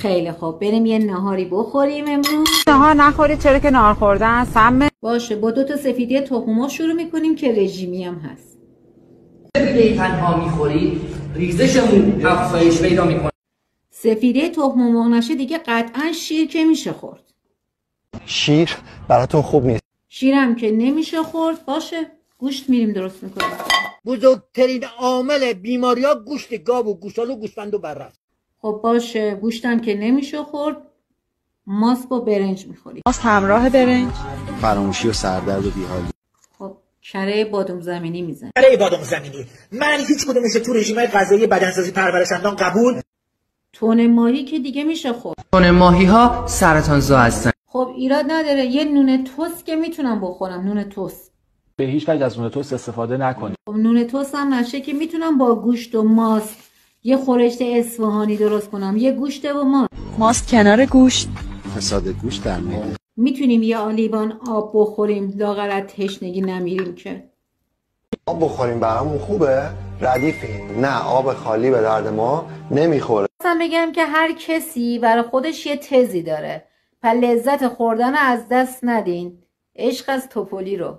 خیلی خوب، بریم یه نهاری بخوریم امروز. نهار نخورید؟ چرا که نهار خوردن سمه. باشه، با 2 تا سفیدی تخم مرغ شروع میکنیم که رژیمی هم هست. سفیده تنها میخوری ریزشمون افزایش پیدا میکنه. سفیده تخم مرغ نشه دیگه قطعا شیر که میشه خورد. شیر براتون خوب نیست. شیرم که نمیشه خورد. باشه، گوشت میریم درست میکنیم. بزرگترین عامل بیماری‌ها گوشت گاو و گوساله و گوسفند و بره است. خب باشه، گوشتم که نمیشه خورد، ماست با برنج میخوریم. ماست همراه برنج. فراموشی و سردرد و بیحالی. خب کره بادام زمینی میزنیم. کره بادام زمینی من هیچ کدومش تو رژیم‌های غذایی بدنسازی پرورشندان قبول. تون ماهی که دیگه میشه خورد. تون ماهی ها سرطان زا هستن. خب ایراد نداره، یه نون توست که میتونم بخورم. نون توست به هیچ وجه از نون توست استفاده نکنید. خب نون توست هم نشه که میتونم با گوشت و ماست یه خورشت اصفهانی درست کنم. یه گوشت و ماست کنار گوشت. فساد گوشت در معده. میتونیم یه آلیوان آب بخوریم، لااقل از تشنگی نمیریم که. آب بخوریم برامون خوبه؟ ردیفیم. نه، آب خالی به درد ما نمیخوره. مثلا بگم که هر کسی برای خودش یه تزی داره، پس لذت خوردن از دست ندین. عشق از توپلی رو